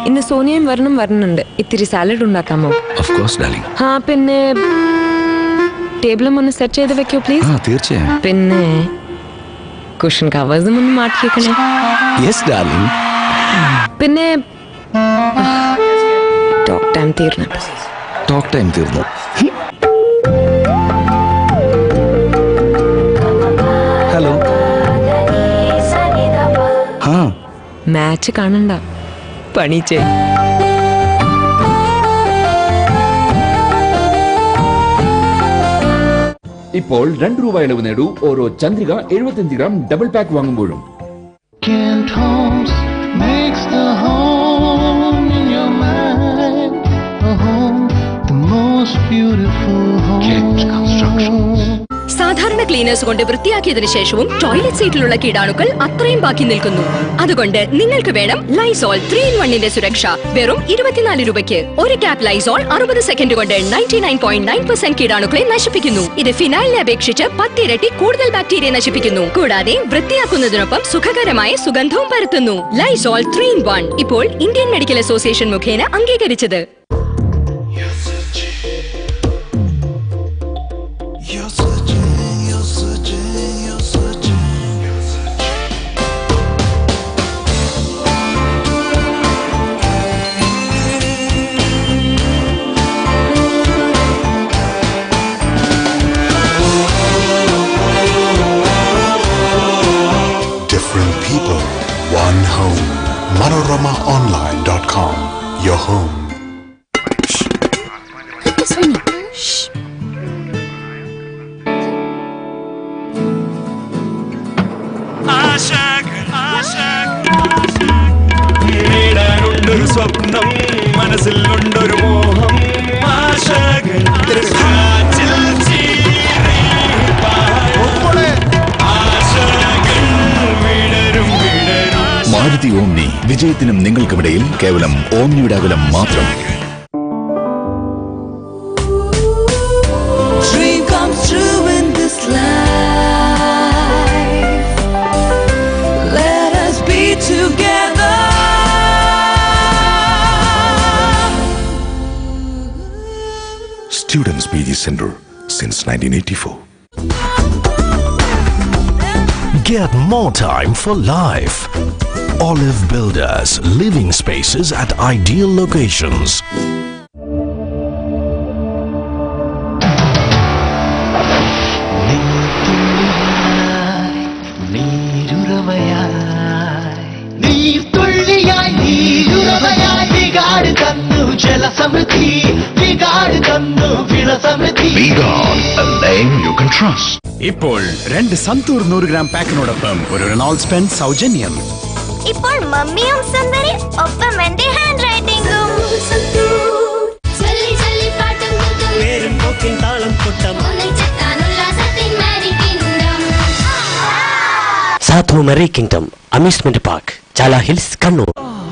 ഇന്ന് സോനിയയും വരുന്നുണ്ട്. ഇത്തിരി സാലഡ് ഉണ്ടാക്കാമോ? പിന്നെ ടേബിളും ഒന്ന് സെറ്റ് ചെയ്ത് വെക്കോ പ്ലീസ്. തീർച്ചയായും. പിന്നെ കുഷൻ കവേഴ്സും ഒന്ന് മാറ്റി വെക്കണേ. പിന്നെ ടോക്ക് ടൈം തീർന്നു. ഹലോ. മാച്ച് കാണണ്ട, പണി ചെയ്. ഇപ്പോൾ 2 രൂപ ഇളവ് നേടൂ ഓരോ ചന്ദ്രിക 75 ഗ്രാം ഡബിൾ പാക്ക് വാങ്ങുമ്പോഴും. സാധാരണ ക്ലീനേഴ്സ് കൊണ്ട് വൃത്തിയാക്കിയതിനു ശേഷവും ടോയ്ലറ്റ് സീറ്റിലുള്ള കീടാണുക്കൾ അത്രയും ബാക്കി നിൽക്കുന്നു. അതുകൊണ്ട് നിങ്ങൾക്ക് വേണം ലൈസോൾ 3-in-1ന്റെ സുരക്ഷ വെറും 24 രൂപയ്ക്ക്. ഒരു ക്യാപ്പ് ലൈസോൾ 60 സെക്കൻഡ് കൊണ്ട് 99.9% കീടാണുക്കളെ നശിപ്പിക്കുന്നു. ഇത് ഫിനൈലിനെ അപേക്ഷിച്ച് 10 ഇരട്ടി കൂടുതൽ ബാക്ടീരിയ നശിപ്പിക്കുന്നു. കൂടാതെ വൃത്തിയാക്കുന്നതിനൊപ്പം സുഖകരമായ സുഗന്ധവും പരത്തുന്നു. ലൈസോൾ 3-in-1 ഇപ്പോൾ ഇന്ത്യൻ മെഡിക്കൽ അസോസിയേഷൻ മുഖേന അംഗീകരിച്ചത്. Different people, one home. ManoramaOnline.com. Your home. സ്വപ്നം മനസ്സിലുണ്ടൊരു മോഹം ആശകൾ മാരുതി ഓമ്നി വിജയത്തിനും നിങ്ങൾക്കുമിടയിൽ കേവലം ഓമ്നിയുടെ അകലം മാത്രം. Students PG Center since 1984. Get more time for life. Olive Builders living spaces at ideal locations. V-Guard, a name you can trust. ഇപ്പോൾ 2 santoor 100 gram പാക്കിനോടൊപ്പം ഒരു Reynold സ്പെൻ സൗജന്യം. ഇപ്പോൾ മമ്മിയും സുന്ദരി ഒപ്പം എന്റെ ഹാൻഡ് റൈറ്റിംഗും. സാധു മെറി കിങ്ഡം അമ്യൂസ്മെന്റ് പാർക്ക്, ചാല ഹിൽസ്, കണ്ണൂർ.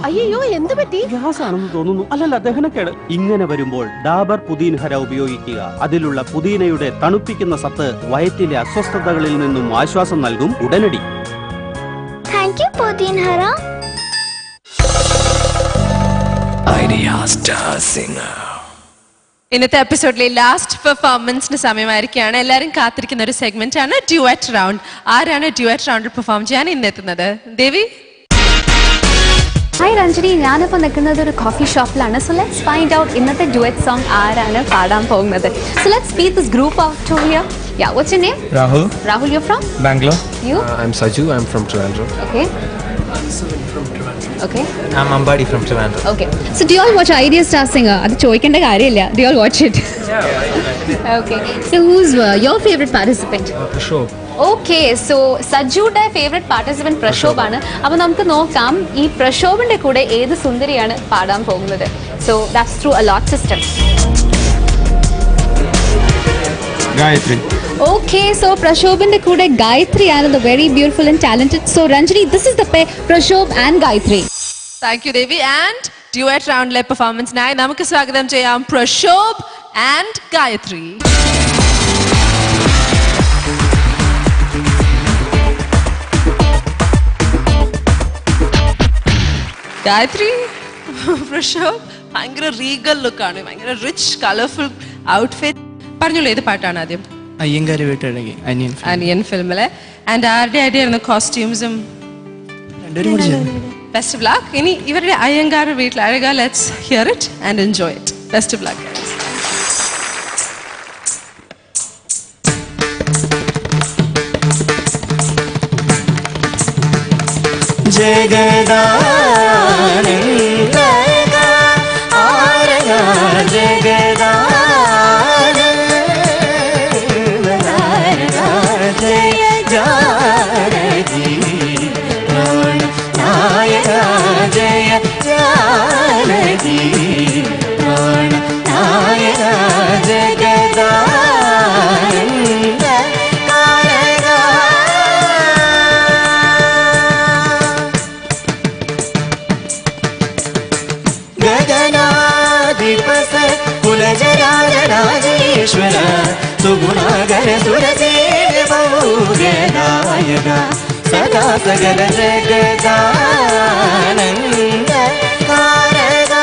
അയ്യോ, എന്ത് പറ്റി? ഗ്യാസ് ആണെന്ന് തോന്നുന്നു. അല്ലല്ല, ദഹനക്കേട്. ഇങ്ങനെ വരുമ്പോൾ ഡാബർ പുതീൻ ഹര ഉപയോഗിക്കുക. അതിലുള്ള പുതീനയുടെ തണുപ്പിക്കുന്ന സത്ത് വയറ്റിലെ അസ്വസ്ഥതകളിൽ നിന്നും ആശ്വാസം നൽകും ഉടനടി. താങ്ക് യു പുതീൻ ഹര. ഇന്നത്തെ എപ്പിസോഡിലെ ലാസ്റ്റ് പെർഫോമൻസിന് സമയമായിരിക്കുകയാണ്. എല്ലാവരും കാത്തിരിക്കുന്ന ഒരു സെഗ്മെന്റ് ആണ് ഡ്യുവറ്റ് റൗണ്ട്. ആരാണ് ഡ്യുവറ്റ് റൗണ്ടിൽ പെർഫോം ചെയ്യാൻ ഇന്നെത്തുന്നത്? ദേവി. ഹായ് രഞ്ജനി, ഞാനിപ്പോൾ നിൽക്കുന്നത് ഒരു കോഫി ഷോപ്പിലാണ്. സോ ലെറ്റ്സ് ഫൈൻഡ് ഔട്ട് ഇന്നത്തെ ഡ്യുവറ്റ് സോങ് ആരാണ് പാടാൻ പോകുന്നത്. So let's meet this group out to here. Yeah, what's your name? Rahul. Rahul, you're from? Bangalore. You? I'm Saju. I'm from Trivandrum. Okay. Okay. I'm Ambadi from Trivandrum. Okay. So do you all watch Idea Star Singer? Adu choikenda karyilla. Do you all watch it? Yeah. Okay. So who's your favorite participant? Prashobh. Okay, so Sajude favorite participant Prashobh ആണ്. അപ്പോൾ നമുക്ക് നോക്കാം ഈ പ്രശോഭിന്റെ കൂടെ ഏത് സുന്ദരിയാണ് പാടാൻ പോകുന്നത്. So that's through a lot system. Gayatri. Okay, so Prashobhinte kude Gayatri are the very beautiful and talented. So Ranjani, this is the pair, Prashobh and Gayatri. Thank you, Devi. And duet round le performance nayi namukku swagatham cheyam Prashobh and Gayatri. Gayatri, Prakshobh ഭയങ്കര Regal ലുക്കാണ്, ഭയങ്കര rich colourful outfit. പറഞ്ഞോളൂ, ഏത് പാട്ടാണ് ആദ്യം? അയ്യങ്കാരി വീട്ടഴകി, അനിയൻ ഫിലിമിലെ. And ആരുടെ idea ആയിരുന്നു കോസ്റ്റ്യൂംസും? Best of luck. ഇനി ഇവരുടെ അയ്യങ്കാർ വീട്ടിൽ അഴക. Let's hear it and enjoy it. Best of luck. ജഗദാനന്ദ ആരക ജഗദാനന്ദ ജയ ജാനകി നായക ജയ ജാനകി നായക ജഗദാനന്ദ കുലജരാജരാജേശ്വര സുഗുണാകര സുരസേവോഗനായക സദാ സകല ജഗദാനന്ദ കാരക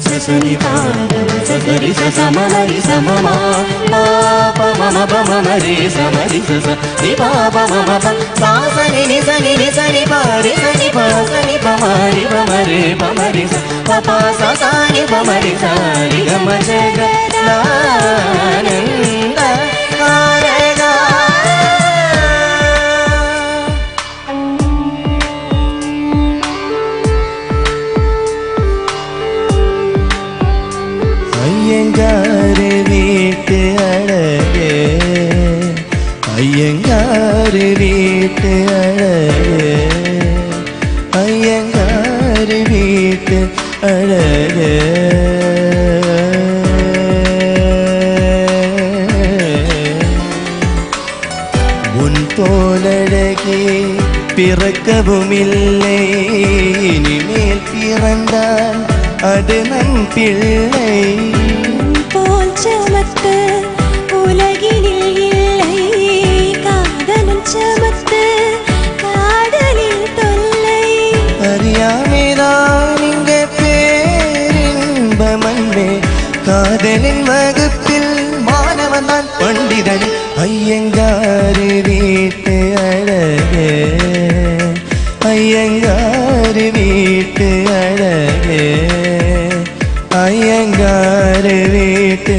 സസനി സസരി സമരി സമമ പാപ മമ പമരി സമരി സസ നി പാപ മമ സാസനി നി സനി നി സനി പാരി സനി പാസനി പമരി പമരി പമരി പപ സസാനി പമരി സാരി ഗമ ജഗദാനന്ദ കാരക ஐயங்காரு வீட்டு அழகே ஐயங்காரு வீட்டு அழகே ஐயங்காரு வீட்டு அழகே உன் போலழகே பிறக்கவுமில்லை, இனிமேல் பிறந்தால் அது நன் பிள்ளை. போல் சமத்து உலகினில் இல்லை, காதலும் சமத்து காதலில் தொல்லை. அறியாமைதான் இங்க பேரின்பமன்பே, காதலின் வகுப்பில் மாணவன் தான் பண்டிதன். ஐயங்காரு வீட்டு அழகே ஐயங்காரு வீட்டு அழகே ஐயங்காரு வீட்டு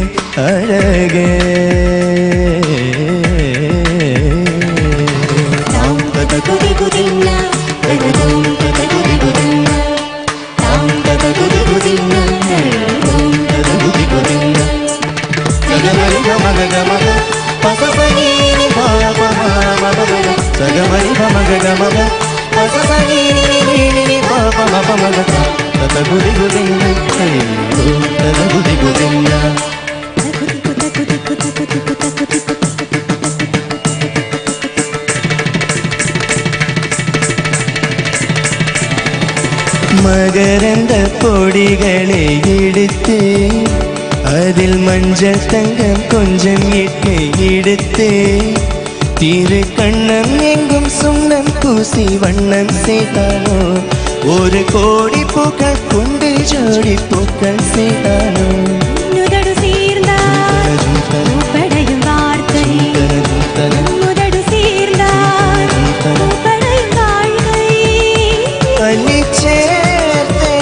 அழகே. தாம் தத குதி குதிங்க தகதோம் தத குதி குதிங்க தாம் தத குதி குதிங்க தகதோம் தத குதி குதிங்க சகமரி மக மக பசபனி பாப மம சகமரி மக மக பசபனி பாப மம தத குதி குதிங்க தத குதி குதிங்க. மகரந்த பொடிகளை எடுத்து அதில் மஞ்சள் தங்கம் கொஞ்சம் இட்டு எடுத்து திரு கண்ணம் எங்கும் சுண்ணம் பூசி வண்ணம் செய்தானோ, ஒரு கோடி பூக்கள் கொண்டு ஜோடி பூக்கள் செய்தானோ. முதடு சீர்ந்தார் படையும் வார்த்தை, முதடு சீர்ந்தார் படையும் வாழ்க்கை. அள்ளி சேர்த்தே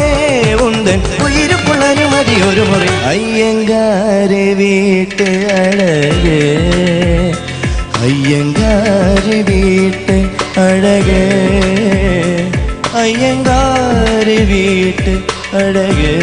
உந்தன் உயிருக்குள் அனுமதி ஒரு முறை. ஐயங்காரு வீட்டு அழகே ஐயங்காரு வீட்டு அழகே ஐயங்காரு வீட்டு அழகே.